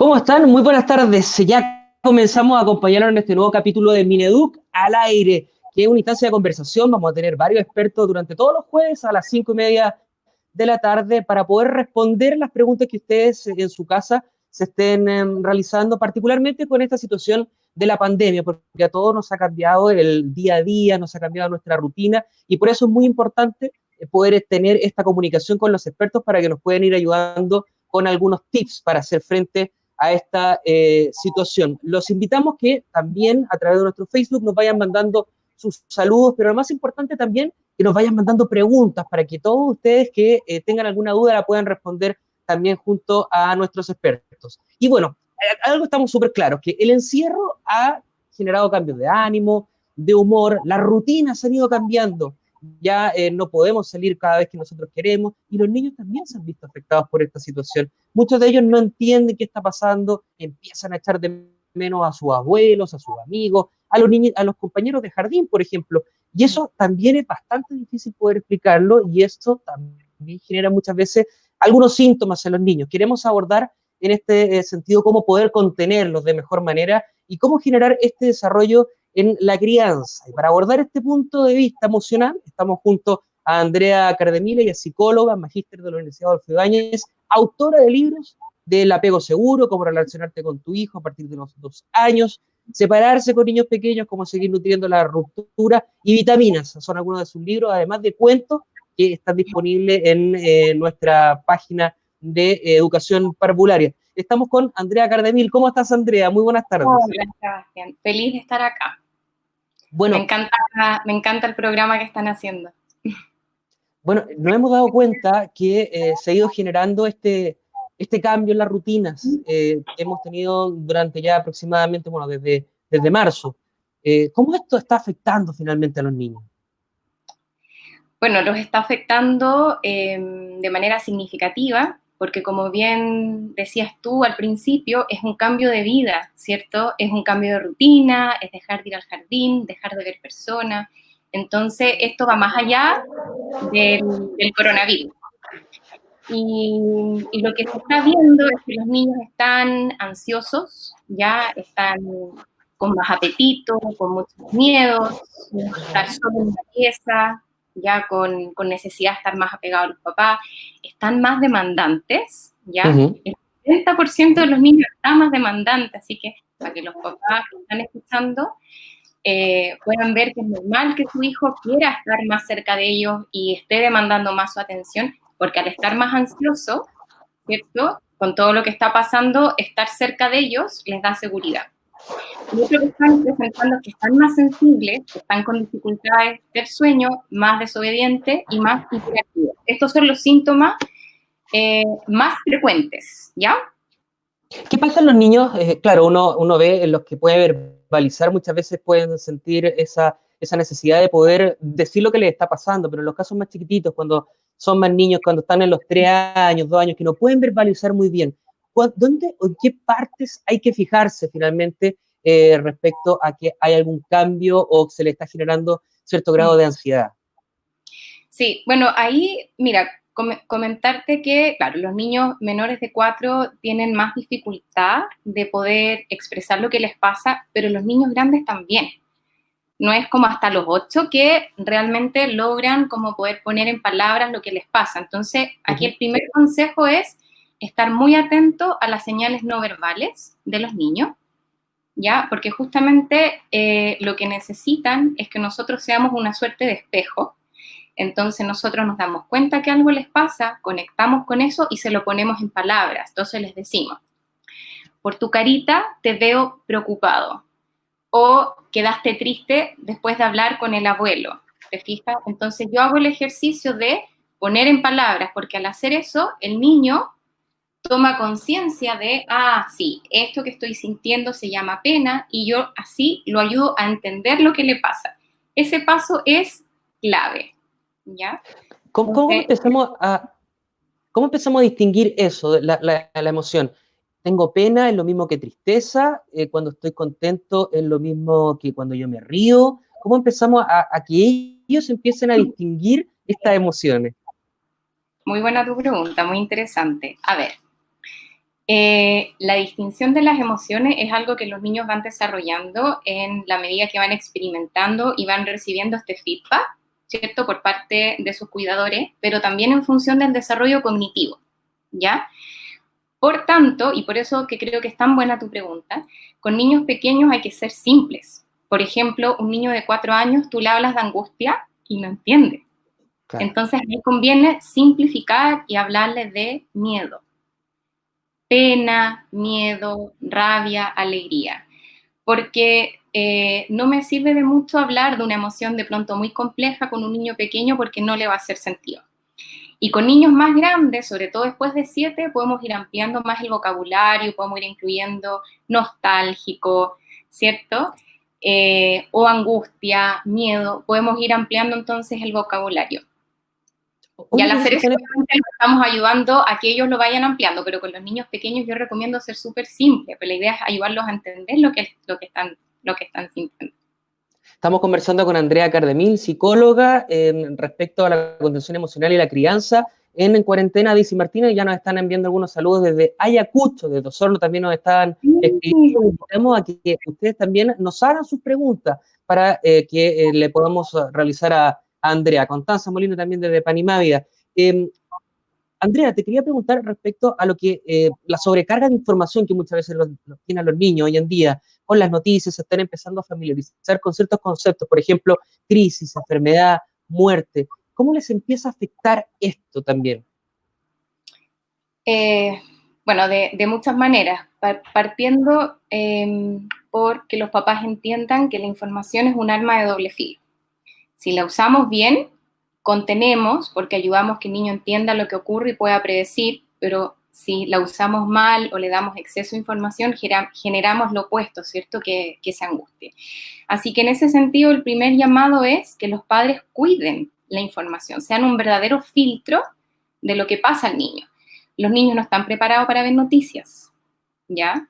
¿Cómo están? Muy buenas tardes. Ya comenzamos a acompañarnos en este nuevo capítulo de Mineduc al aire, que es una instancia de conversación. Vamos a tener varios expertos durante todos los jueves a las 5:30 de la tarde para poder responder las preguntas que ustedes en su casa se estén realizando, particularmente con esta situación de la pandemia, porque a todos nos ha cambiado el día a día, nos ha cambiado nuestra rutina, y por eso es muy importante poder tener esta comunicación con los expertos para que nos puedan ir ayudando con algunos tips para hacer frente a esta situación. Los invitamos que también a través de nuestro Facebook nos vayan mandando sus saludos, pero lo más importante también que nos vayan mandando preguntas para que todos ustedes que tengan alguna duda la puedan responder también junto a nuestros expertos. Y bueno, algo estamos súper claros, que el encierro ha generado cambios de ánimo, de humor, las rutinas han ido cambiando, ya no podemos salir cada vez que nosotros queremos, y los niños también se han visto afectados por esta situación. Muchos de ellos no entienden qué está pasando, empiezan a echar de menos a sus abuelos, a sus amigos, a los niños, a los compañeros de jardín, por ejemplo, y eso también es bastante difícil poder explicarlo, y esto también genera muchas veces algunos síntomas en los niños. Queremos abordar en este sentido cómo poder contenerlos de mejor manera y cómo generar este desarrollo en la crianza. Y para abordar este punto de vista emocional, estamos junto a Andrea Cardemila, ella es psicóloga, magíster de la Universidad Adolfo Ibáñez, autora de libros del apego seguro, cómo relacionarte con tu hijo a partir de los 2 años, separarse con niños pequeños, cómo seguir nutriendo la ruptura, y vitaminas, son algunos de sus libros, además de cuentos que están disponibles en nuestra página de educación parvularia. Estamos con Andrea Cardemil. ¿Cómo estás, Andrea? Muy buenas tardes. Hola, Sebastián. Feliz de estar acá. Me Bueno, encanta, me encanta el programa que están haciendo. Bueno, nos hemos dado cuenta que se ha ido generando este cambio en las rutinas que hemos tenido durante ya aproximadamente, bueno, desde marzo. ¿Cómo esto está afectando finalmente a los niños? Bueno, los está afectando de manera significativa, porque como bien decías tú al principio, es un cambio de vida, ¿cierto? Es un cambio de rutina, es dejar de ir al jardín, dejar de ver personas. Entonces, esto va más allá del coronavirus. Y lo que se está viendo es que los niños están ansiosos, ya están con más apetito, con muchos miedos, estar solo en una pieza, ya con necesidad de estar más apegados a los papás, están más demandantes, ¿ya? Ujú. El 70% de los niños están más demandantes, así que para que los papás que están escuchando puedan ver que es normal que su hijo quiera estar más cerca de ellos y esté demandando más su atención, porque al estar más ansioso, ¿cierto? Con todo lo que está pasando, estar cerca de ellos les da seguridad. Y otro que están presentando es que están más sensibles, que están con dificultades del sueño, más desobedientes y más hiperactivos. Estos son los síntomas más frecuentes, ¿ya? ¿Qué pasa en los niños? Claro, uno ve en los que puede verbalizar, muchas veces pueden sentir esa necesidad de poder decir lo que les está pasando, pero en los casos más chiquititos, cuando son más niños, cuando están en los 3 años, 2 años, que no pueden verbalizar muy bien, ¿dónde o en qué partes hay que fijarse finalmente respecto a que hay algún cambio o se le está generando cierto grado de ansiedad? Sí, bueno, ahí, mira, comentarte que, claro, los niños menores de 4 tienen más dificultad de poder expresar lo que les pasa, pero los niños grandes también. No es como hasta los 8 que realmente logran como poder poner en palabras lo que les pasa. Entonces, aquí el primer consejo es estar muy atento a las señales no verbales de los niños, ¿ya? Porque justamente lo que necesitan es que nosotros seamos una suerte de espejo. Entonces nosotros nos damos cuenta que algo les pasa, conectamos con eso y se lo ponemos en palabras. Entonces les decimos, por tu carita te veo preocupado o quedaste triste después de hablar con el abuelo. ¿Te fijas? Entonces yo hago el ejercicio de poner en palabras, porque al hacer eso el niño toma conciencia de, sí, esto que estoy sintiendo se llama pena y yo así lo ayudo a entender lo que le pasa. Ese paso es clave, ¿ya? ¿Cómo, cómo Entonces, empezamos a, ¿Cómo empezamos a distinguir eso, la emoción? Tengo pena, es lo mismo que tristeza, cuando estoy contento es lo mismo que cuando yo me río. ¿Cómo empezamos a que ellos empiecen a distinguir estas emociones? muy buena tu pregunta, muy interesante. A ver, La distinción de las emociones es algo que los niños van desarrollando en la medida que van experimentando y van recibiendo este feedback, ¿cierto?, por parte de sus cuidadores, pero también en función del desarrollo cognitivo, ¿ya? Por tanto, y por eso que creo que es tan buena tu pregunta, con niños pequeños hay que ser simples. Por ejemplo, un niño de 4 años, tú le hablas de angustia y no entiende. Claro. Entonces, a mí conviene simplificar y hablarle de miedo. Pena, miedo, rabia, alegría. Porque no me sirve de mucho hablar de una emoción de pronto muy compleja con un niño pequeño porque no le va a hacer sentido. Y con niños más grandes, sobre todo después de 7, podemos ir ampliando más el vocabulario, podemos ir incluyendo nostálgico, ¿cierto? O angustia, miedo, podemos ir ampliando entonces el vocabulario. Y al Oye, hacer eso, estamos ayudando a que ellos lo vayan ampliando, pero con los niños pequeños yo recomiendo ser súper simple, pero la idea es ayudarlos a entender lo que están sintiendo. estamos conversando con Andrea Cardemil, psicóloga, respecto a la contención emocional y la crianza en cuarentena. Dice Martínez, ya nos están enviando algunos saludos desde Ayacucho, desde Osorno también nos están escribiendo. Invitamos a que ustedes también nos hagan sus preguntas para que le podamos realizar a Andrea. Constanza Molino también desde Panimávida. Andrea, te quería preguntar respecto a lo que la sobrecarga de información que muchas veces los tienen los niños hoy en día con las noticias, se están empezando a familiarizar con ciertos conceptos, por ejemplo, crisis, enfermedad, muerte. ¿Cómo les empieza a afectar esto también? Bueno, de muchas maneras, partiendo por que los papás entiendan que la información es un arma de doble filo. Si la usamos bien, contenemos porque ayudamos que el niño entienda lo que ocurre y pueda predecir, pero si la usamos mal o le damos exceso de información, generamos lo opuesto, ¿cierto? Que se angustie. Así que en ese sentido, el primer llamado es que los padres cuiden la información, sean un verdadero filtro de lo que pasa al niño. Los niños no están preparados para ver noticias, ¿ya?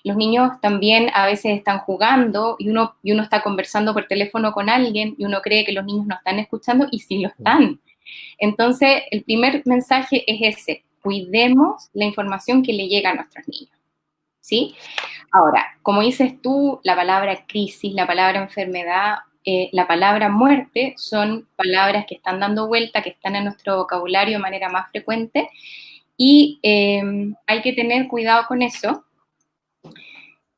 Los niños también a veces están jugando y uno está conversando por teléfono con alguien y uno cree que los niños no están escuchando y sí lo están. Entonces, el primer mensaje es ese: cuidemos la información que le llega a nuestros niños, ¿sí? Ahora, como dices tú, la palabra crisis, la palabra enfermedad, la palabra muerte son palabras que están dando vuelta, que están en nuestro vocabulario de manera más frecuente y hay que tener cuidado con eso.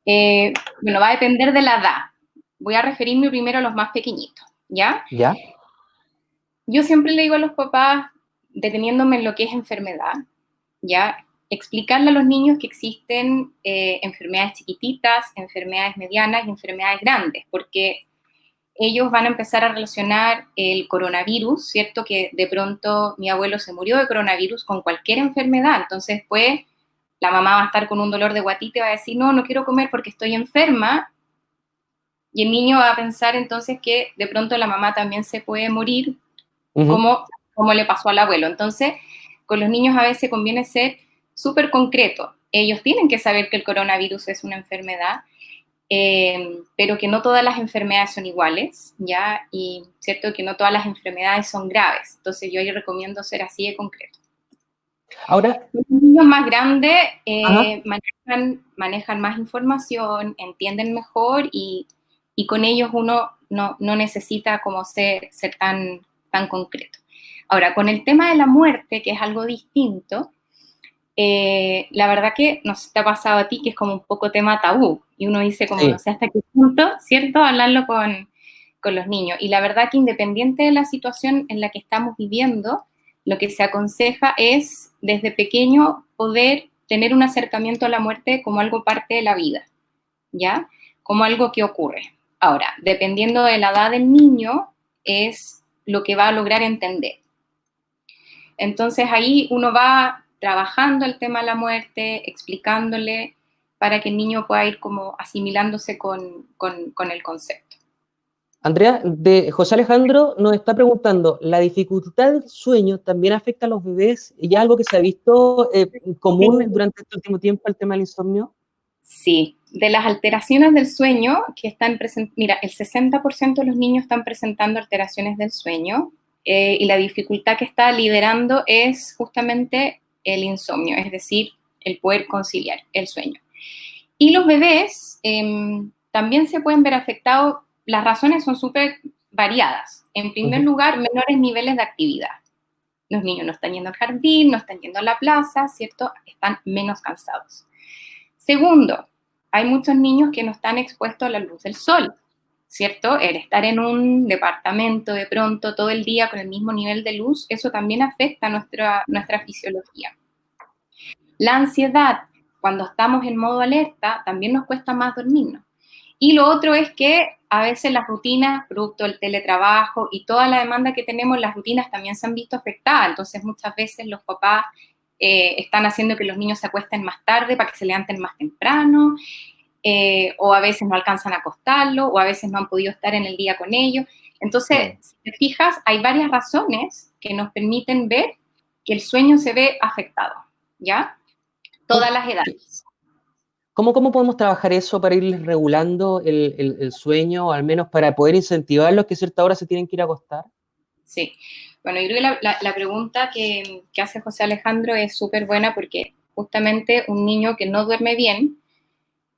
Bueno, va a depender de la edad. Voy a referirme primero a los más pequeñitos, ¿ya? ¿Ya? Yo siempre le digo a los papás, deteniéndome en lo que es enfermedad, ¿ya? Explicarle a los niños que existen enfermedades chiquititas, enfermedades medianas y enfermedades grandes, porque ellos van a empezar a relacionar el coronavirus, ¿cierto? Que de pronto mi abuelo se murió de coronavirus con cualquier enfermedad, entonces pues la mamá va a estar con un dolor de guatita y va a decir, no quiero comer porque estoy enferma, y el niño va a pensar entonces que de pronto la mamá también se puede morir, como le pasó al abuelo. Entonces, con los niños a veces conviene ser súper concreto. Ellos tienen que saber que el coronavirus es una enfermedad, pero que no todas las enfermedades son iguales, ¿ya? Y cierto que no todas las enfermedades son graves. Entonces, yo ahí recomiendo ser así de concreto. Ahora, Los niños más grandes ajá. manejan más información, entienden mejor y con ellos uno no necesita como ser tan concreto. Ahora, con el tema de la muerte, que es algo distinto, la verdad que nos te ha pasado a ti que es como un poco tema tabú y uno dice como Sí. no sé hasta qué punto, ¿cierto? Hablarlo con los niños. Y la verdad que independiente de la situación en la que estamos viviendo, lo que se aconseja es desde pequeño poder tener un acercamiento a la muerte como algo parte de la vida, ¿ya? Como algo que ocurre. Ahora, dependiendo de la edad del niño, es lo que va a lograr entender. Entonces ahí uno va trabajando el tema de la muerte, explicándole para que el niño pueda ir como asimilándose con el concepto. Andrea, de José Alejandro nos está preguntando, ¿la dificultad del sueño también afecta a los bebés? ¿Y es algo que se ha visto común durante este último tiempo, el tema del insomnio? Sí, de las alteraciones del sueño que están presentes, mira, el 60% de los niños están presentando alteraciones del sueño y la dificultad que está liderando es justamente el insomnio, es decir, el poder conciliar el sueño. Y los bebés también se pueden ver afectados, las razones son súper variadas. En primer lugar, menores niveles de actividad. Los niños no están yendo al jardín, no están yendo a la plaza, ¿cierto? Están menos cansados. Segundo, hay muchos niños que no están expuestos a la luz del sol, ¿cierto? El estar en un departamento de pronto todo el día con el mismo nivel de luz, eso también afecta nuestra fisiología. La ansiedad, cuando estamos en modo alerta, también nos cuesta más dormirnos. Y lo otro es que a veces las rutinas, producto del teletrabajo y toda la demanda que tenemos, las rutinas también se han visto afectadas. Entonces, muchas veces los papás están haciendo que los niños se acuesten más tarde para que se levanten más temprano, o a veces no alcanzan a acostarlo, o a veces no han podido estar en el día con ellos. Entonces, si te fijas, hay varias razones que nos permiten ver que el sueño se ve afectado, ¿ya? Todas las edades. ¿Cómo podemos trabajar eso para ir regulando el sueño, o al menos para poder incentivarlos que a cierta hora se tienen que ir a acostar? Sí. Bueno, yo creo que la pregunta que hace José Alejandro es súper buena porque justamente un niño que no duerme bien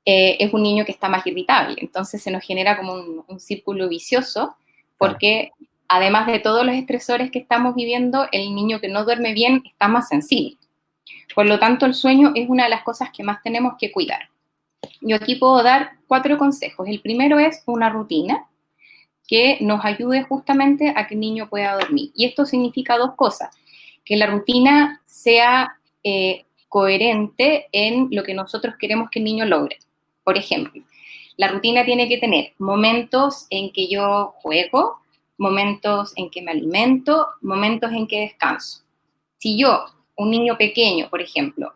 es un niño que está más irritable. Entonces se nos genera como un círculo vicioso porque además de todos los estresores que estamos viviendo, el niño que no duerme bien está más sensible. Por lo tanto, el sueño es una de las cosas que más tenemos que cuidar. Yo aquí puedo dar 4 consejos. El primero es una rutina que nos ayude justamente a que el niño pueda dormir. Y esto significa 2 cosas. Que la rutina sea coherente en lo que nosotros queremos que el niño logre. Por ejemplo, la rutina tiene que tener momentos en que yo juego, momentos en que me alimento, momentos en que descanso. Si yo, un niño pequeño, por ejemplo,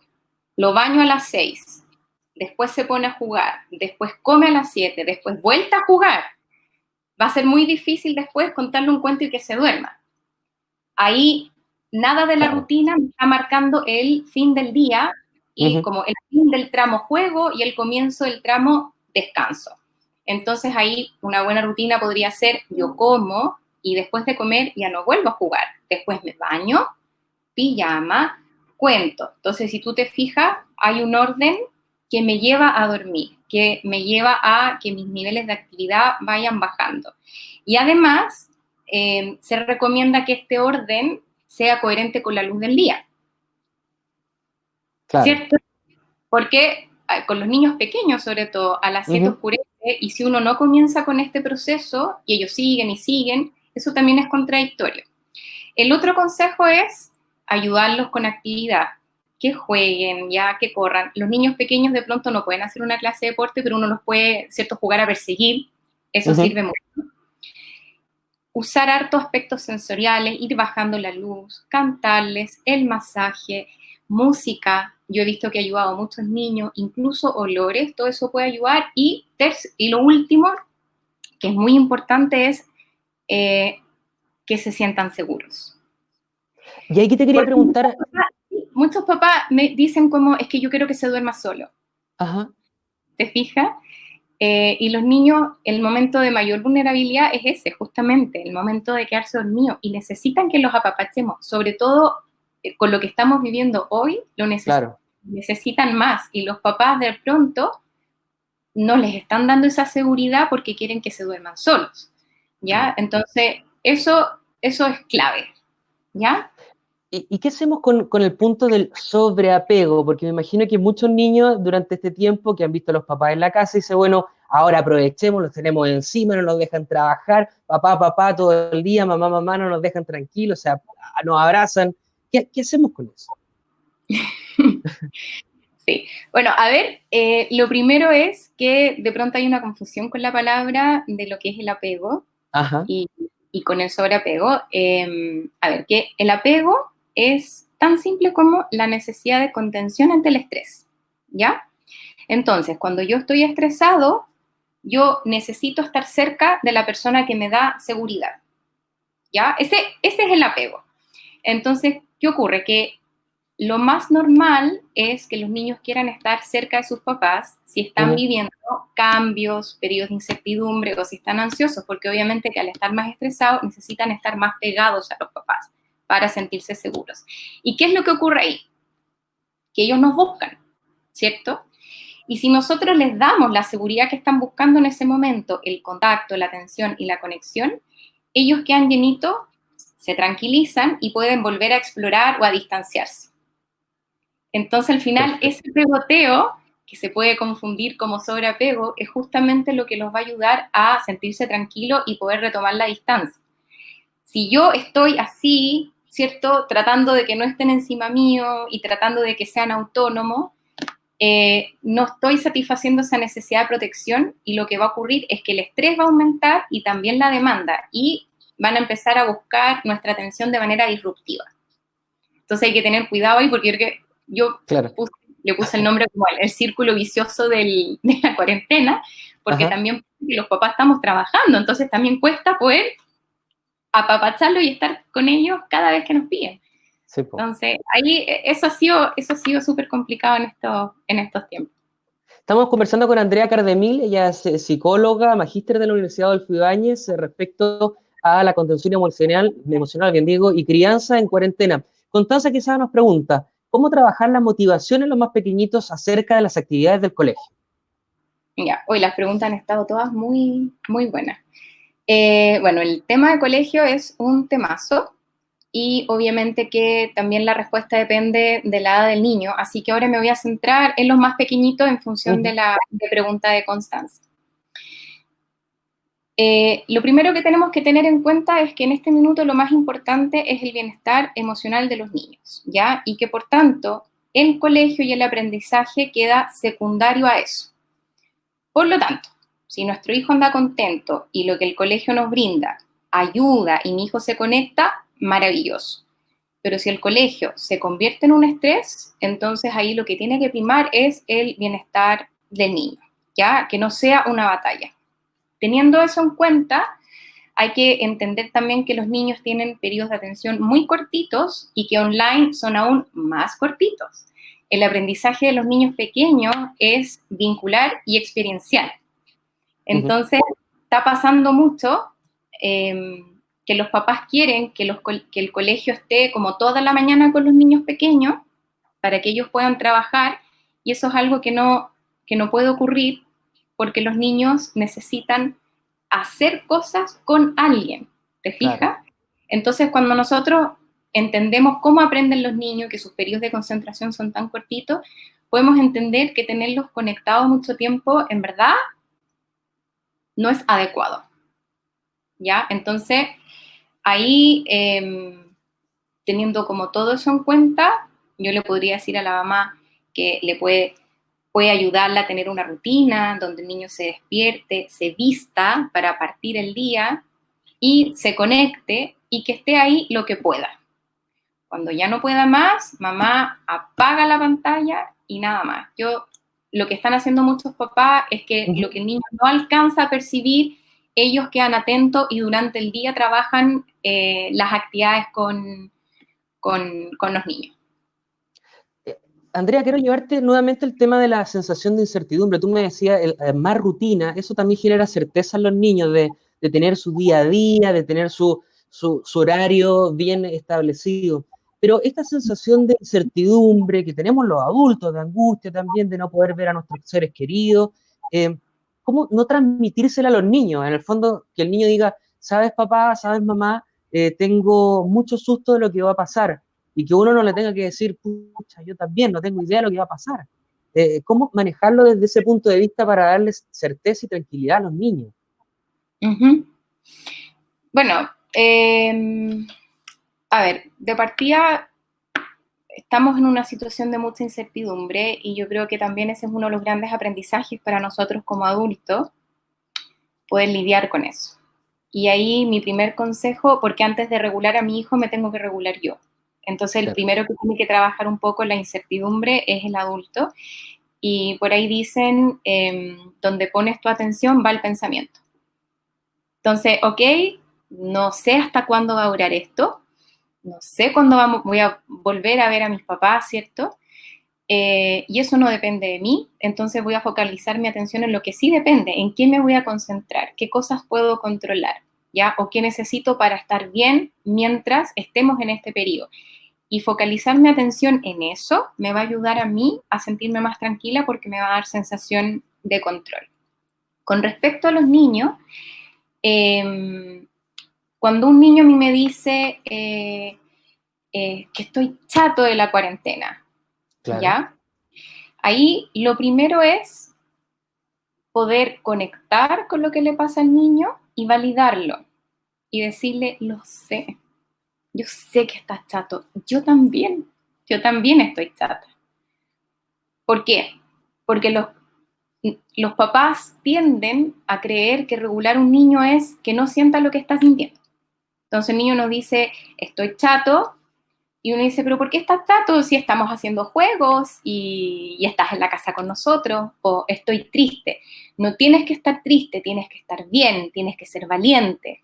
lo baño a las 6, después se pone a jugar, después come a las 7, después vuelta a jugar, va a ser muy difícil después contarle un cuento y que se duerma. Ahí nada de la rutina me está marcando el fin del día y como el fin del tramo juego y el comienzo del tramo descanso. Entonces ahí una buena rutina podría ser yo como y después de comer ya no vuelvo a jugar. Después me baño, pijama, cuento. Entonces si tú te fijas, hay un orden que me lleva a dormir, que me lleva a que mis niveles de actividad vayan bajando. Y además, se recomienda que este orden sea coherente con la luz del día. Claro. ¿Cierto? Porque con los niños pequeños, sobre todo, a las 7 oscurece, y si uno no comienza con este proceso, y ellos siguen y siguen, eso también es contradictorio. El otro consejo es ayudarlos con actividad, que jueguen, ya que corran. Los niños pequeños de pronto no pueden hacer una clase de deporte, pero uno los puede, ¿cierto?, jugar a perseguir, eso sirve mucho. Usar hartos aspectos sensoriales, ir bajando la luz, cantarles, el masaje, música. Yo he visto que ha ayudado a muchos niños, incluso olores, todo eso puede ayudar. Y lo último, que es muy importante, es que se sientan seguros. Y aquí te quería preguntar... Muchos papás me dicen como, es que yo quiero que se duerma solo. ¿Te fijas? Y los niños, el momento de mayor vulnerabilidad es ese, justamente, el momento de quedarse dormido. Y necesitan que los apapachemos, sobre todo con lo que estamos viviendo hoy, lo necesitan más. Y los papás de pronto no les están dando esa seguridad porque quieren que se duerman solos, ¿ya? Entonces, eso es clave, ¿ya? ¿Y qué hacemos con el punto del sobreapego? Porque me imagino que muchos niños durante este tiempo que han visto a los papás en la casa dicen, bueno, ahora aprovechemos, los tenemos encima, no nos dejan trabajar, papá, todo el día, mamá, no nos dejan tranquilos, o sea, nos abrazan. ¿Qué hacemos con eso? Sí, bueno, a ver, lo primero es que de pronto hay una confusión con la palabra de lo que es el apego y con el sobreapego. A ver, que el apego es tan simple como la necesidad de contención ante el estrés, ¿ya? Entonces, cuando yo estoy estresado, yo necesito estar cerca de la persona que me da seguridad, ¿ya? Ese es el apego. Entonces, ¿qué ocurre? Que lo más normal es que los niños quieran estar cerca de sus papás si están viviendo cambios, periodos de incertidumbre o si están ansiosos, porque obviamente que al estar más estresados necesitan estar más pegados a los papás para sentirse seguros. ¿Y qué es lo que ocurre ahí? Que ellos nos buscan. ¿cierto? Y si nosotros les damos la seguridad que están buscando en ese momento, el contacto, la atención y la conexión, ellos quedan llenitos, se tranquilizan y pueden volver a explorar o a distanciarse. Entonces, al final, Perfecto. ese pegoteo, que se puede confundir como sobreapego, es justamente lo que los va a ayudar a sentirse tranquilos y poder retomar la distancia. Si yo estoy así, ¿cierto? Tratando de que no estén encima mío y tratando de que sean autónomos, no estoy satisfaciendo esa necesidad de protección y lo que va a ocurrir es que el estrés va a aumentar y también la demanda y van a empezar a buscar nuestra atención de manera disruptiva. Entonces hay que tener cuidado ahí porque yo Claro. le puse el nombre como el círculo vicioso de la cuarentena, porque Ajá. también los papás estamos trabajando, entonces también cuesta poder apapacharlo y estar con ellos cada vez que nos piden. Sí, po. Entonces, ahí eso ha sido súper complicado en estos tiempos. Estamos conversando con Andrea Cardemil, ella es psicóloga, magíster de la Universidad Adolfo Ibáñez, respecto a la contención emocional, bien digo, y crianza en cuarentena. Constanza quizás nos pregunta, ¿cómo trabajar la motivación en los más pequeñitos acerca de las actividades del colegio? Ya, hoy las preguntas han estado todas muy, muy buenas. Bueno, el tema de colegio es un temazo y obviamente que también la respuesta depende de la edad del niño, así que ahora me voy a centrar en los más pequeñitos en función de la pregunta de Constanza. Lo primero que tenemos que tener en cuenta es que en este minuto lo más importante es el bienestar emocional de los niños, ¿ya? Y que por tanto el colegio y el aprendizaje queda secundario a eso. Por lo tanto, si nuestro hijo anda contento y lo que el colegio nos brinda ayuda y mi hijo se conecta, maravilloso. Pero si el colegio se convierte en un estrés, entonces ahí lo que tiene que primar es el bienestar del niño, ¿ya? Que no sea una batalla. Teniendo eso en cuenta, hay que entender también que los niños tienen periodos de atención muy cortitos y que online son aún más cortitos. El aprendizaje de los niños pequeños es vincular y experiencial. Uh-huh. Entonces, está pasando mucho que los papás quieren que el colegio esté como toda la mañana con los niños pequeños para que ellos puedan trabajar y eso es algo que no puede ocurrir porque los niños necesitan hacer cosas con alguien, ¿te Claro. fijas? Entonces, cuando nosotros entendemos cómo aprenden los niños, que sus periodos de concentración son tan cortitos, podemos entender que tenerlos conectados mucho tiempo, en verdad, no es adecuado, ¿ya? Entonces, ahí, teniendo como todo eso en cuenta, yo le podría decir a la mamá que puede ayudarla a tener una rutina donde el niño se despierte, se vista para partir el día y se conecte y que esté ahí lo que pueda. Cuando ya no pueda más, mamá apaga la pantalla y nada más. Lo que están haciendo muchos papás es que lo que el niño no alcanza a percibir, ellos quedan atentos y durante el día trabajan las actividades con los niños. Andrea, quiero llevarte nuevamente el tema de la sensación de incertidumbre. Tú me decías, más rutina, eso también genera certeza en los niños de tener su día a día, de tener su horario bien establecido. Pero esta sensación de incertidumbre que tenemos los adultos, de angustia también, de no poder ver a nuestros seres queridos, ¿cómo no transmitírsela a los niños? En el fondo, que el niño diga, sabes papá, sabes mamá, tengo mucho susto de lo que va a pasar y que uno no le tenga que decir, pucha, yo también no tengo idea de lo que va a pasar. ¿Cómo manejarlo desde ese punto de vista para darles certeza y tranquilidad a los niños? Uh-huh. Bueno, a ver, de partida estamos en una situación de mucha incertidumbre y yo creo que también ese es uno de los grandes aprendizajes para nosotros como adultos, poder lidiar con eso. Y ahí mi primer consejo, porque antes de regular a mi hijo me tengo que regular yo. Entonces el Claro. primero que tiene que trabajar un poco la incertidumbre es el adulto. Y por ahí dicen, donde pones tu atención va el pensamiento. Entonces, ok, no sé hasta cuándo va a durar esto, no sé cuándo voy a volver a ver a mis papás, ¿cierto? Y eso no depende de mí, entonces voy a focalizar mi atención en lo que sí depende, en qué me voy a concentrar, qué cosas puedo controlar, ¿ya? O qué necesito para estar bien mientras estemos en este periodo. Y focalizar mi atención en eso me va a ayudar a mí a sentirme más tranquila porque me va a dar sensación de control. Con respecto a los niños, cuando un niño a mí me dice que estoy chato de la cuarentena, Claro. ¿ya? Ahí lo primero es poder conectar con lo que le pasa al niño y validarlo y decirle, lo sé, yo sé que estás chato, yo también estoy chata. ¿Por qué? Porque los papás tienden a creer que regular un niño es que no sienta lo que está sintiendo. Entonces el niño nos dice, estoy chato, y uno dice, pero ¿por qué estás chato si estamos haciendo juegos y estás en la casa con nosotros? O estoy triste. No tienes que estar triste, tienes que estar bien, tienes que ser valiente.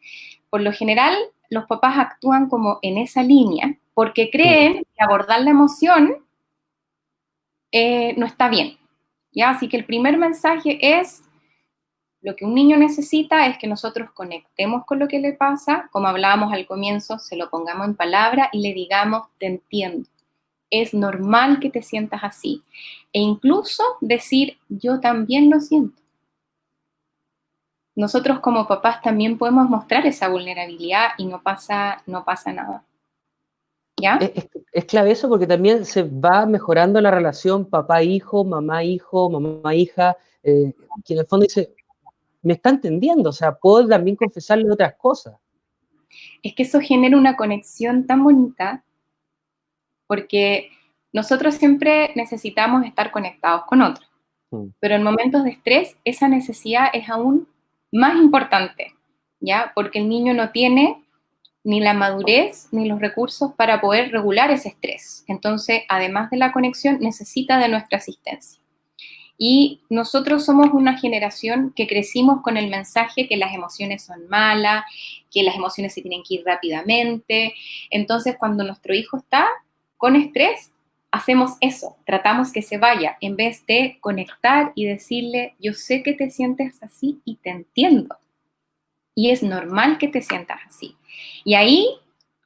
Por lo general, los papás actúan como en esa línea porque creen que abordar la emoción no está bien. ¿Ya? Así que el primer mensaje es, lo que un niño necesita es que nosotros conectemos con lo que le pasa, como hablábamos al comienzo, se lo pongamos en palabra y le digamos, te entiendo. Es normal que te sientas así. E incluso decir, yo también lo siento. Nosotros como papás también podemos mostrar esa vulnerabilidad y no pasa nada. ¿Ya? Es clave eso porque también se va mejorando la relación papá-hijo, mamá-hija, que en el fondo dice, me está entendiendo, o sea, puedo también confesarle otras cosas. Es que eso genera una conexión tan bonita porque nosotros siempre necesitamos estar conectados con otros, pero en momentos de estrés esa necesidad es aún más importante, ¿ya? Porque el niño no tiene ni la madurez ni los recursos para poder regular ese estrés. Entonces, además de la conexión, necesita de nuestra asistencia. Y nosotros somos una generación que crecimos con el mensaje que las emociones son malas, que las emociones se tienen que ir rápidamente. Entonces, cuando nuestro hijo está con estrés, hacemos eso, tratamos que se vaya, en vez de conectar y decirle, yo sé que te sientes así y te entiendo. Y es normal que te sientas así. Y ahí,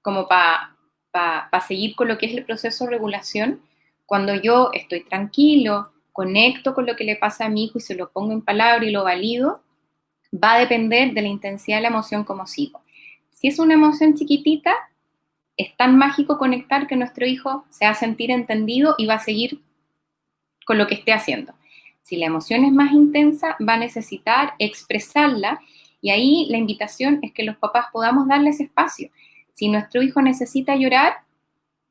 como para seguir con lo que es el proceso de regulación, cuando yo estoy tranquilo, conecto con lo que le pasa a mi hijo y se lo pongo en palabra y lo valido, va a depender de la intensidad de la emoción como sigo. Si es una emoción chiquitita, es tan mágico conectar que nuestro hijo se va a sentir entendido y va a seguir con lo que esté haciendo. Si la emoción es más intensa, va a necesitar expresarla y ahí la invitación es que los papás podamos darle ese espacio. Si nuestro hijo necesita llorar,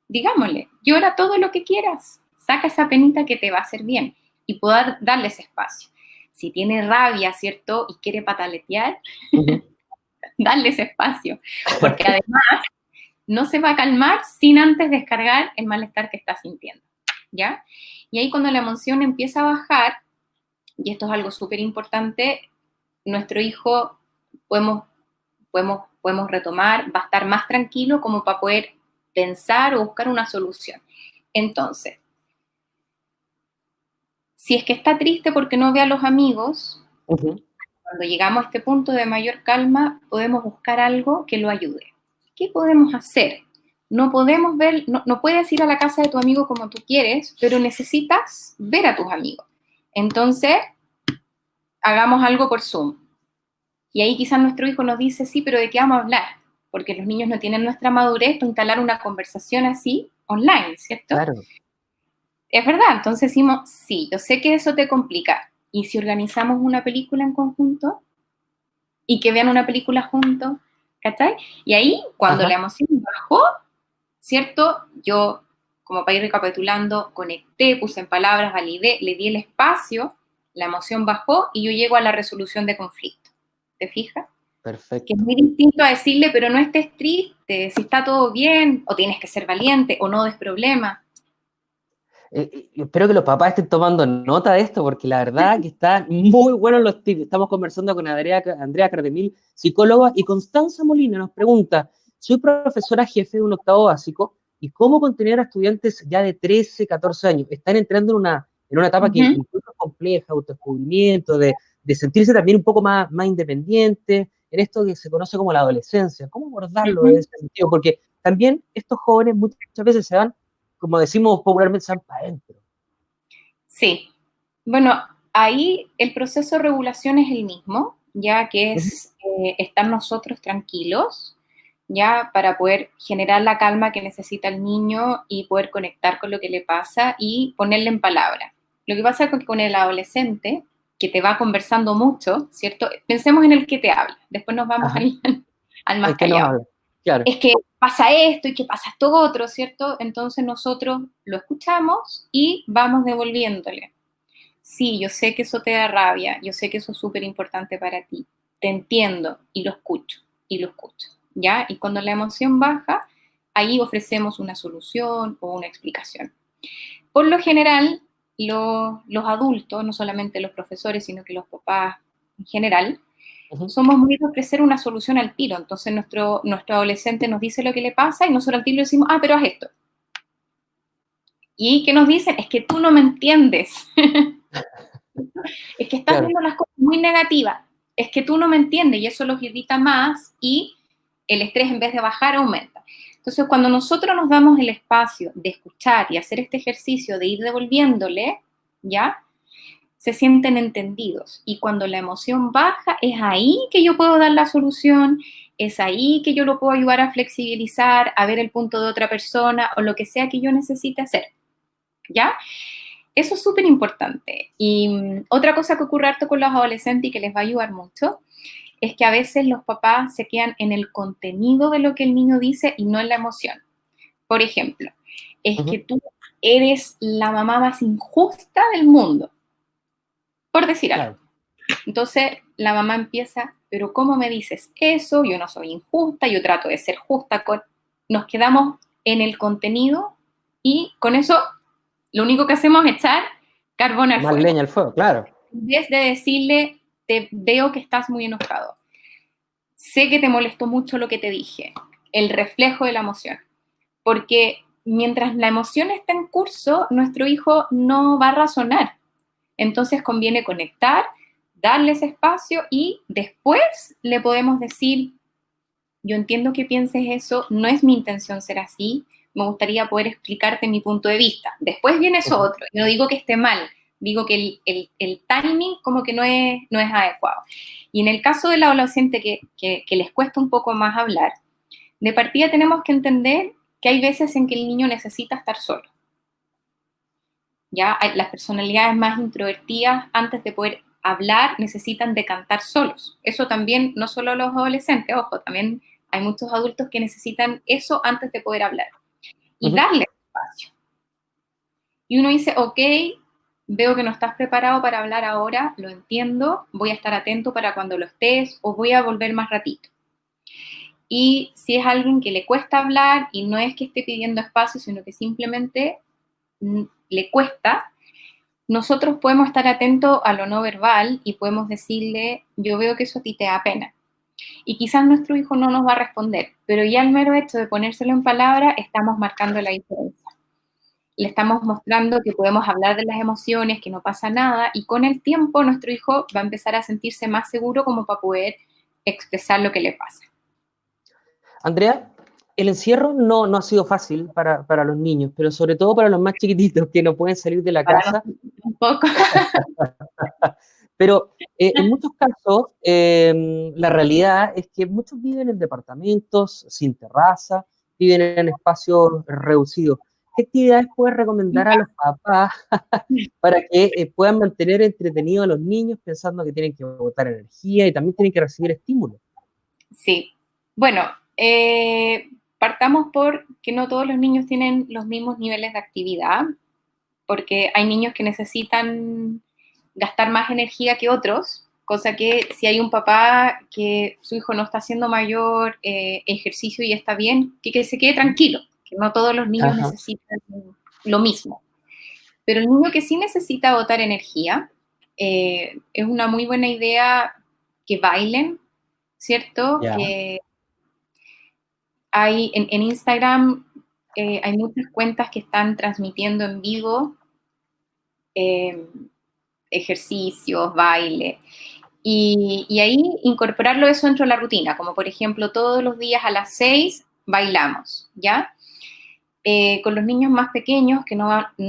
digámosle, llora todo lo que quieras, saca esa penita que te va a hacer bien y poder darle ese espacio. Si tiene rabia, ¿cierto? Y quiere pataletear, darle ese espacio, porque además no se va a calmar sin antes descargar el malestar que está sintiendo, ¿ya? Y ahí cuando la emoción empieza a bajar, y esto es algo súper importante, nuestro hijo podemos retomar, va a estar más tranquilo como para poder pensar o buscar una solución. Entonces, si es que está triste porque no ve a los amigos, cuando llegamos a este punto de mayor calma, podemos buscar algo que lo ayude. ¿Qué podemos hacer? No podemos ver, no puedes ir a la casa de tu amigo como tú quieres, pero necesitas ver a tus amigos. Entonces, hagamos algo por Zoom. Y ahí quizás nuestro hijo nos dice, sí, pero ¿de qué vamos a hablar? Porque los niños no tienen nuestra madurez para instalar una conversación así online, ¿cierto? Claro. Es verdad, entonces decimos, sí, yo sé que eso te complica. ¿Y si organizamos una película en conjunto? Y que vean una película juntos, ¿cachai? Y ahí, cuando la emoción bajó, ¿cierto? Yo, como para ir recapitulando, conecté, puse en palabras, validé, le di el espacio, la emoción bajó y yo llego a la resolución de conflicto. ¿Te fijas? Perfecto. Que es muy distinto a decirle, pero no estés triste, si está todo bien, o tienes que ser valiente, o no des problema. Espero que los papás estén tomando nota de esto, porque la verdad que están muy buenos los tips. Estamos conversando con Andrea Cardemil, psicóloga, y Constanza Molina nos pregunta, soy profesora jefe de un octavo básico, ¿y cómo contener a estudiantes ya de 13, 14 años? Están entrando en una etapa que incluso es compleja, autodescubrimiento, de sentirse también un poco más independiente, en esto que se conoce como la adolescencia. ¿Cómo abordarlo en ese sentido? Porque también estos jóvenes muchas veces se van, como decimos popularmente, se van para adentro. Sí. Bueno, ahí el proceso de regulación es el mismo, ya que Ujú. es estar nosotros tranquilos, ya para poder generar la calma que necesita el niño y poder conectar con lo que le pasa y ponerle en palabra. Lo que pasa con el adolescente, que te va conversando mucho, ¿cierto? Pensemos en el que te habla, después nos vamos Ajá. al más ¿El que nos callado. habla? Claro. Es que pasa esto y que pasa esto otro, ¿cierto? Entonces nosotros lo escuchamos y vamos devolviéndole. Sí, yo sé que eso te da rabia, yo sé que eso es súper importante para ti, te entiendo y lo escucho, ¿ya? Y cuando la emoción baja, ahí ofrecemos una solución o una explicación. Por lo general, los adultos, no solamente los profesores, sino que los papás en general, Ujú. somos muy de ofrecer una solución al tiro. Entonces nuestro adolescente nos dice lo que le pasa y nosotros al tiro le decimos, ah, pero haz esto. ¿Y qué nos dicen? Es que tú no me entiendes. Es que estás Claro. viendo las cosas muy negativas, es que tú no me entiendes y eso los irrita más y el estrés en vez de bajar aumenta. Entonces, cuando nosotros nos damos el espacio de escuchar y hacer este ejercicio de ir devolviéndole, ¿ya? Se sienten entendidos y cuando la emoción baja es ahí que yo puedo dar la solución, es ahí que yo lo puedo ayudar a flexibilizar, a ver el punto de otra persona o lo que sea que yo necesite hacer, ¿ya? Eso es súper importante. Y otra cosa que ocurre harto con los adolescentes y que les va a ayudar mucho es que a veces los papás se quedan en el contenido de lo que el niño dice y no en la emoción. Por ejemplo, es que Ujú. tú eres la mamá más injusta del mundo, por decir algo. Claro. Entonces la mamá empieza, pero ¿cómo me dices eso? Yo no soy injusta, yo trato de ser justa. Nos quedamos en el contenido y con eso lo único que hacemos es echar carbón al Más fuego. leña al fuego, claro. En vez de decirle, te veo que estás muy enojado, sé que te molestó mucho lo que te dije, el reflejo de la emoción, porque mientras la emoción está en curso, nuestro hijo no va a razonar. Entonces conviene conectar, darle ese espacio y después le podemos decir, yo entiendo que pienses eso, no es mi intención ser así, me gustaría poder explicarte mi punto de vista. Después viene eso Ujú. otro, no digo que esté mal, digo que el timing como que no es adecuado. Y en el caso del adolescente que les cuesta un poco más hablar, de partida tenemos que entender que hay veces en que el niño necesita estar solo. Ya las personalidades más introvertidas, antes de poder hablar, necesitan decantar solos. Eso también, no solo los adolescentes, ojo, también hay muchos adultos que necesitan eso antes de poder hablar. Y Ujú. darle espacio. Y uno dice, ok, veo que no estás preparado para hablar ahora, lo entiendo, voy a estar atento para cuando lo estés o voy a volver más ratito. Y si es alguien que le cuesta hablar y no es que esté pidiendo espacio, sino que simplemente le cuesta, nosotros podemos estar atentos a lo no verbal y podemos decirle, yo veo que eso a ti te da pena. Y quizás nuestro hijo no nos va a responder, pero ya el mero hecho de ponérselo en palabra, estamos marcando la diferencia. Le estamos mostrando que podemos hablar de las emociones, que no pasa nada, y con el tiempo nuestro hijo va a empezar a sentirse más seguro como para poder expresar lo que le pasa. Andrea, el encierro no ha sido fácil para los niños, pero sobre todo para los más chiquititos que no pueden salir de la Para casa. nosotros un poco. Pero en muchos casos, la realidad es que muchos viven en departamentos sin terraza, viven en espacios reducidos. ¿Qué actividades puedes recomendar a los papás para que puedan mantener entretenidos a los niños pensando que tienen que botar energía y también tienen que recibir estímulos? Sí. Bueno, partamos por que no todos los niños tienen los mismos niveles de actividad, porque hay niños que necesitan gastar más energía que otros, cosa que si hay un papá que su hijo no está haciendo mayor ejercicio y está bien, que se quede tranquilo, que no todos los niños Ajá. necesitan lo mismo. Pero el niño que sí necesita botar energía, es una muy buena idea que bailen, ¿cierto? Ya. Que hay en Instagram, hay muchas cuentas que están transmitiendo en vivo eh, ejercicios, baile, y ahí incorporarlo eso dentro de la rutina, como por ejemplo todos los días a las 6 bailamos, ¿ya? Con los niños más pequeños que no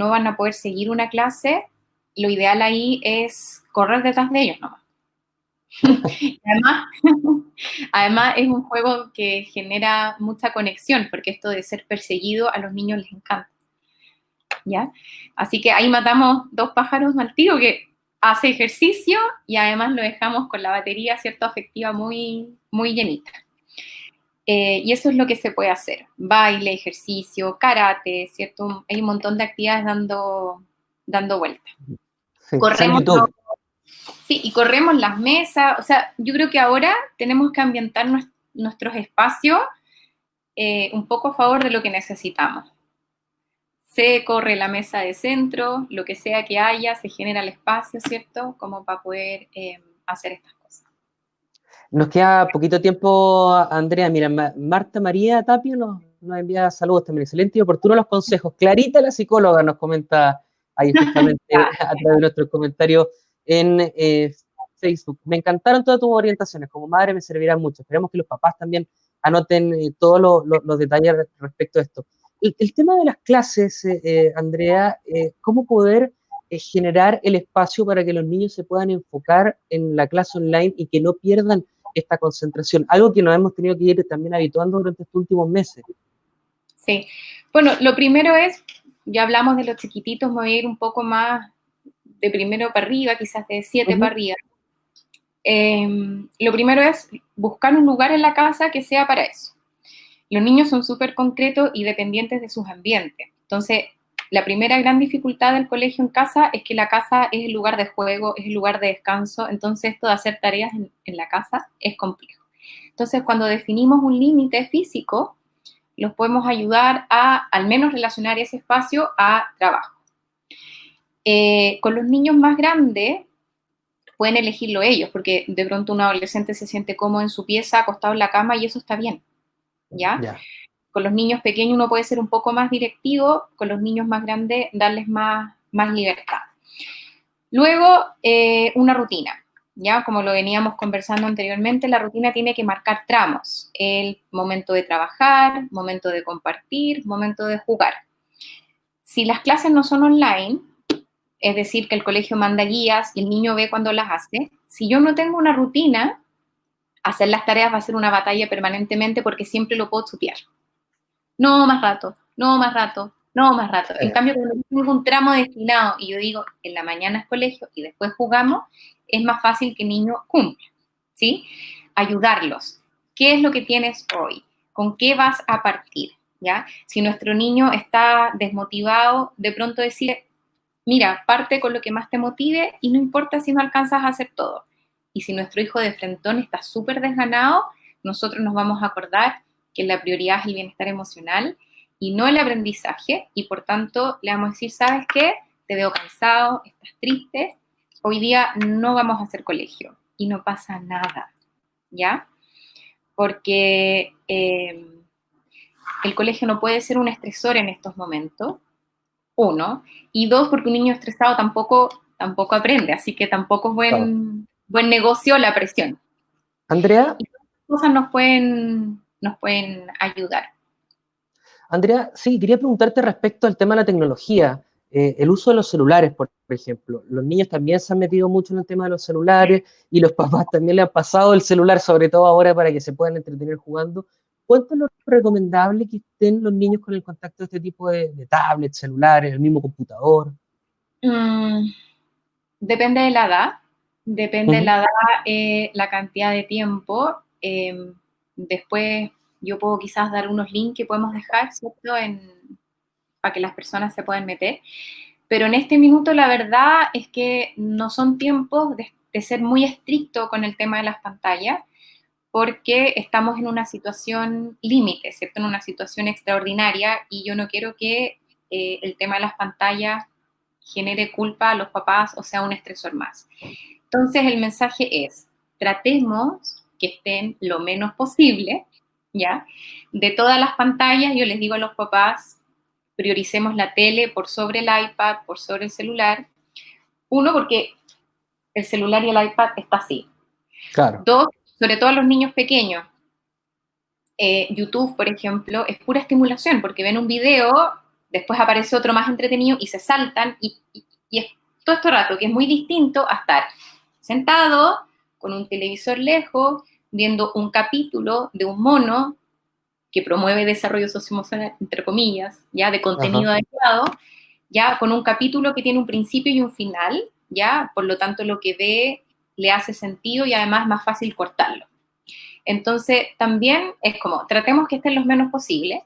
van a poder seguir una clase, lo ideal ahí es correr detrás de ellos nomás. Además, además es un juego que genera mucha conexión, porque esto de ser perseguido a los niños les encanta, ¿ya? Así que ahí matamos 2 pájaros al tiro, que hace ejercicio y además lo dejamos con la batería, ¿cierto?, afectiva muy, muy llenita. Y eso es lo que se puede hacer: baile, ejercicio, karate, ¿cierto? Hay un montón de actividades dando vueltas. Sí, está en Corremos, YouTube. sí, y corremos las mesas. O sea, yo creo que ahora tenemos que ambientar nuestros espacios un poco a favor de lo que necesitamos. Se corre la mesa de centro, lo que sea que haya, se genera el espacio, ¿cierto?, como para poder hacer estas cosas. Nos queda poquito tiempo, Andrea. Mira, Marta María Tapio nos envía saludos también. Excelente y oportuno los consejos. Clarita, la psicóloga, nos comenta ahí justamente a través de nuestros comentarios en Facebook. Me encantaron todas tus orientaciones. Como madre me servirán mucho. Esperemos que los papás también anoten todos los detalles respecto a esto. El tema de las clases, Andrea, ¿cómo poder generar el espacio para que los niños se puedan enfocar en la clase online y que no pierdan esta concentración? Algo que nos hemos tenido que ir también habituando durante estos últimos meses. Sí. Bueno, lo primero es, ya hablamos de los chiquititos, me voy a ir un poco más de primero para arriba, quizás de 7 para arriba. Lo primero es buscar un lugar en la casa que sea para eso. Los niños son súper concretos y dependientes de sus ambientes. Entonces, la primera gran dificultad del colegio en casa es que la casa es el lugar de juego, es el lugar de descanso. Entonces, esto de hacer tareas en la casa es complejo. Entonces, cuando definimos un límite físico, los podemos ayudar a al menos relacionar ese espacio a trabajo. Con los niños más grandes, pueden elegirlo ellos, porque de pronto un adolescente se siente cómodo en su pieza, acostado en la cama, y eso está bien, ¿ya? Ya. Con los niños pequeños uno puede ser un poco más directivo, con los niños más grandes darles más libertad. Luego, una rutina, ¿ya? Como lo veníamos conversando anteriormente, la rutina tiene que marcar tramos: el momento de trabajar, momento de compartir, momento de jugar. Si las clases no son online, es decir, que el colegio manda guías y el niño ve cuando las hace, si yo no tengo una rutina, hacer las tareas va a ser una batalla permanentemente, porque siempre lo puedo chutear. No, más rato, no, más rato, no, más rato. En cambio, cuando tengo un tramo destinado y yo digo, en la mañana es colegio y después jugamos, es más fácil que el niño cumpla, ¿sí? Ayudarlos. ¿Qué es lo que tienes hoy? ¿Con qué vas a partir? ¿Ya? Si nuestro niño está desmotivado, de pronto decirle, mira, parte con lo que más te motive y no importa si no alcanzas a hacer todo. Y si nuestro hijo de frentón está súper desganado, nosotros nos vamos a acordar que la prioridad es el bienestar emocional y no el aprendizaje, y por tanto le vamos a decir, ¿sabes qué? Te veo cansado, estás triste, hoy día no vamos a hacer colegio y no pasa nada, ¿ya? Porque el colegio no puede ser un estresor en estos momentos, 1, y 2, porque un niño estresado tampoco aprende, así que tampoco es Claro. buen negocio la presión. Andrea, Y estas cosas nos pueden ayudar. Andrea, sí, quería preguntarte respecto al tema de la tecnología, el uso de los celulares, por ejemplo. Los niños también se han metido mucho en el tema de los celulares y los papás también le han pasado el celular, sobre todo ahora, para que se puedan entretener jugando. ¿Cuánto es lo recomendable que estén los niños con el contacto de este tipo de tablets, celulares, el mismo computador? Depende de la edad, depende de Ujú. la edad, la cantidad de tiempo. Después yo puedo quizás dar unos links que podemos dejar, ¿cierto?, para que las personas se puedan meter. Pero en este minuto la verdad es que no son tiempos de ser muy estricto con el tema de las pantallas, porque estamos en una situación límite, ¿cierto?, en una situación extraordinaria, y yo no quiero que el tema de las pantallas genere culpa a los papás o sea un estresor más. Entonces el mensaje es, tratemos que estén lo menos posible, ¿ya? De todas las pantallas, yo les digo a los papás, prioricemos la tele por sobre el iPad, por sobre el celular. 1, porque el celular y el iPad está así. Claro. 2, sobre todo a los niños pequeños, YouTube, por ejemplo, es pura estimulación, porque ven un video, después aparece otro más entretenido y se saltan, y es todo este rato, que es muy distinto a estar sentado con un televisor lejos, viendo un capítulo de un mono que promueve desarrollo socioemocional, entre comillas, ya de contenido Ajá. adecuado, ya con un capítulo que tiene un principio y un final, ya, por lo tanto lo que ve le hace sentido y además es más fácil cortarlo. Entonces, también es como, tratemos que estén los menos posible,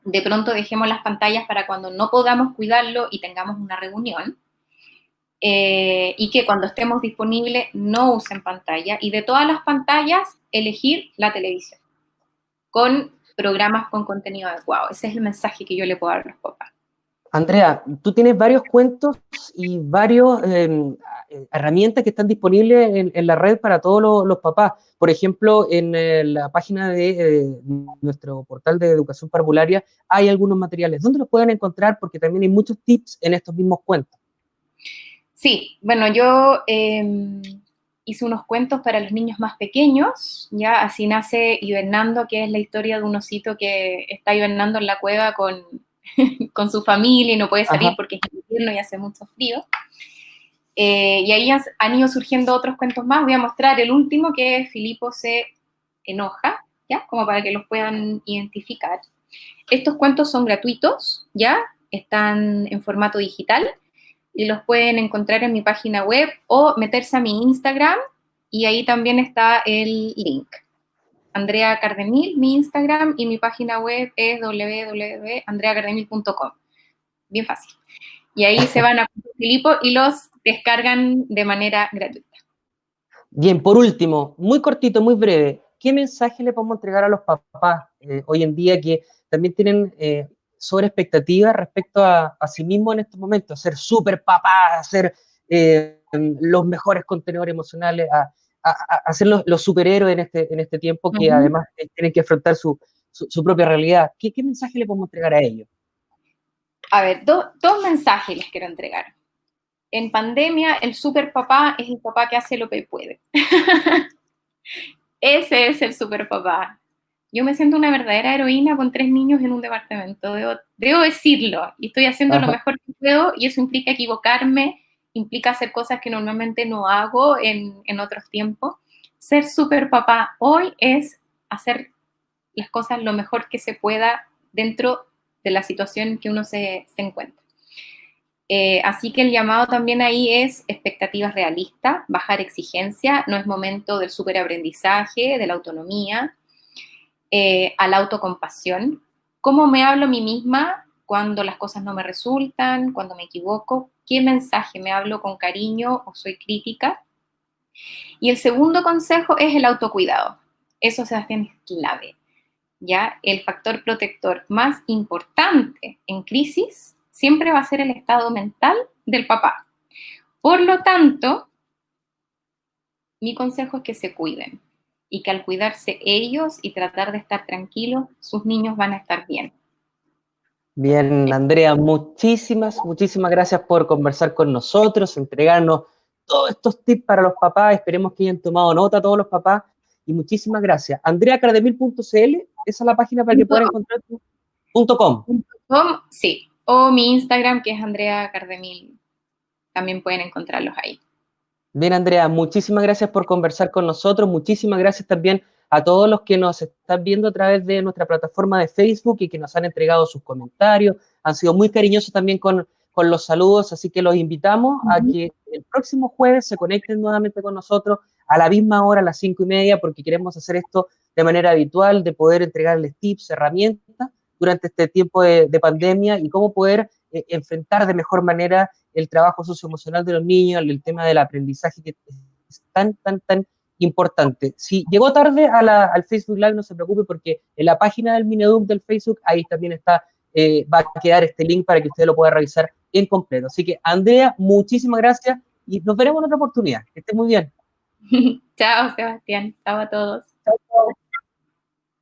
de pronto dejemos las pantallas para cuando no podamos cuidarlo y tengamos una reunión, y que cuando estemos disponibles no usen pantalla, y de todas las pantallas, elegir la televisión, con programas con contenido adecuado. Ese es el mensaje que yo le puedo dar a los papás. Andrea, tú tienes varios cuentos y varios herramientas que están disponibles en la red para todos los papás. Por ejemplo, en la página de nuestro portal de educación parvularia hay algunos materiales. ¿Dónde los pueden encontrar? Porque también hay muchos tips en estos mismos cuentos. Sí, bueno, yo hice unos cuentos para los niños más pequeños, ya así nace Hibernando, que es la historia de un osito que está hibernando en la cueva con, con su familia y no puede salir Ajá. porque es invierno y hace mucho frío. Y ahí han ido surgiendo otros cuentos más. Voy a mostrar el último, que es Filipo se enoja, ¿ya? Como para que los puedan identificar. Estos cuentos son gratuitos, ¿ya? Están en formato digital y los pueden encontrar en mi página web o meterse a mi Instagram y ahí también está el link. Andrea Cardemil, mi Instagram, y mi página web es www.andreacardemil.com. Bien fácil. Y ahí se van a Filipo y los descargan de manera gratuita. Bien, por último, muy cortito, muy breve, ¿qué mensaje le podemos entregar a los papás hoy en día que también tienen sobre expectativas respecto a sí mismos en estos momentos? Ser súper papás, ser los mejores contenedores emocionales, a ser los superhéroes en este tiempo que además tienen que afrontar su propia realidad. ¿Qué mensaje le podemos entregar a ellos? A ver, dos mensajes les quiero entregar. En pandemia, el super papá es el papá que hace lo que puede. Ese es el super papá. Yo me siento una verdadera heroína con 3 niños en un departamento, debo decirlo, y estoy haciendo lo Ajá. mejor que puedo, y eso implica equivocarme, implica hacer cosas que normalmente no hago en otros tiempos. Ser super papá hoy es hacer las cosas lo mejor que se pueda dentro de la situación en que uno se encuentra. Así que el llamado también ahí es expectativas realistas, bajar exigencia, no es momento del superaprendizaje, de la autonomía, a la autocompasión. ¿Cómo me hablo a mí misma cuando las cosas no me resultan, cuando me equivoco? ¿Qué mensaje me hablo con cariño o soy crítica? Y el segundo consejo es el autocuidado. Eso, Sebastián, es clave. ¿Ya? El factor protector más importante en crisis siempre va a ser el estado mental del papá. Por lo tanto, mi consejo es que se cuiden y que al cuidarse ellos y tratar de estar tranquilos, sus niños van a estar bien. Bien, Andrea, muchísimas gracias por conversar con nosotros, entregarnos todos estos tips para los papás. Esperemos que hayan tomado nota todos los papás y muchísimas gracias. andreacardemil.cl, esa es la página para que puedan encontrar .com. Sí, o mi Instagram, que es Andrea Cardemil, también pueden encontrarlos ahí. Bien, Andrea, muchísimas gracias por conversar con nosotros. Muchísimas gracias también a todos los que nos están viendo a través de nuestra plataforma de Facebook y que nos han entregado sus comentarios. Han sido muy cariñosos también con los saludos, así que los invitamos a que el próximo jueves se conecten nuevamente con nosotros a la misma hora, a las 5:30, porque queremos hacer esto de manera habitual, de poder entregarles tips, herramientas durante este tiempo de pandemia y cómo poder enfrentar de mejor manera el trabajo socioemocional de los niños, el tema del aprendizaje que es tan importante. Si llegó tarde al Facebook Live, no se preocupe porque en la página del Mineduc del Facebook, ahí también está, va a quedar este link para que usted lo pueda revisar en completo. Así que, Andrea, muchísimas gracias y nos veremos en otra oportunidad. Que esté muy bien. Chao, Sebastián. Chao a todos. Chao, chao.